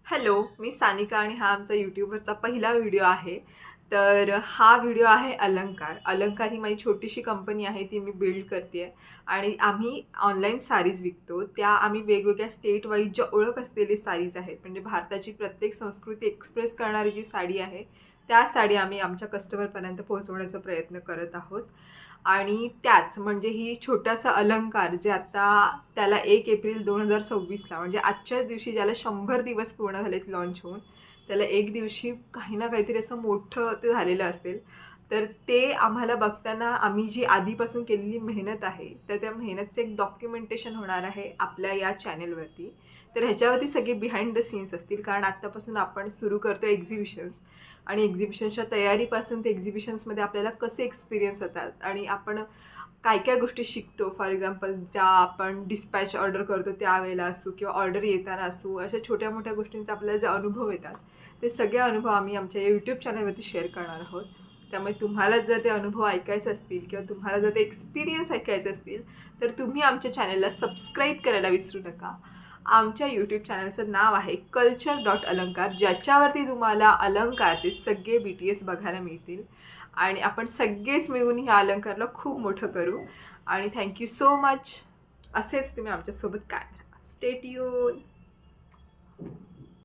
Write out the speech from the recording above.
Hello, मी सानिका आणि हा आमचा यूट्यूबवरचा पहिला व्हिडिओ आहे. तर हा व्हिडिओ आहे अलंकार. अलंकार ही माझी छोटीशी कंपनी आहे, ती मी बिल्ड करते आहे आणि आम्ही ऑनलाईन साडीज विकतो. त्या आम्ही वेगवेगळ्या स्टेट वाईज ज्या ओळख असलेली साडीज आहेत, म्हणजे भारताची प्रत्येक संस्कृती एक्सप्रेस करणारी जी साडी आहे, त्या साडी आम्ही आमच्या कस्टमरपर्यंत पोहोचवण्याचा प्रयत्न करत आहोत. आणि त्याच म्हणजे ही छोटासा अलंकार जे आता त्याला 1 एप्रिल 2026ला म्हणजे आजच्याच दिवशी ज्याला 100 दिवस पूर्ण झालेत लॉन्च होऊन, त्याला एक दिवशी काही ना काहीतरी असं मोठं ते झालेलं असेल. तर ते आम्हाला बघताना आम्ही जी आधीपासून केलेली मेहनत आहे, तर त्या मेहनतचं एक डॉक्युमेंटेशन होणार आहे आपल्या या चॅनेलवरती. तर ह्याच्यावरती सगळे बिहाइंड द सीन्स असतील, कारण आत्तापासून आपण सुरू करतो एक्झिबिशन्स आणि एक्झिबिशन्सच्या तयारीपासून ते एक्झिबिशन्समध्ये आपल्याला कसे एक्सपिरियन्स येतात आणि आपण काय काय गोष्टी शिकतो. फॉर एक्झाम्पल ज्या आपण डिस्पॅच ऑर्डर करतो त्यावेळेला असू किंवा ऑर्डर येताना असू, अशा छोट्या मोठ्या गोष्टींचा आपल्याला जे अनुभव येतात, ते सगळे अनुभव आम्ही आमच्या यूट्यूब चॅनलवरती शेअर करणार आहोत. त्यामुळे तुम्हाला जर ते अनुभव ऐकायचे असतील किंवा तुम्हाला जर ते एक्सपिरियन्स ऐकायचे असतील, तर तुम्ही आमच्या चॅनलला सबस्क्राईब करायला विसरू नका. आमच्या यूट्यूब चॅनलचं नाव आहे culture.अलंकार, ज्याच्यावरती तुम्हाला अलंकारचे सगळे BTS बघायला मिळतील आणि आपण सगळेच मिळून ह्या अलंकारला खूप मोठं करू. आणि थँक्यू सो मच. असेच तुम्ही आमच्यासोबत काय स्टे ट्यून.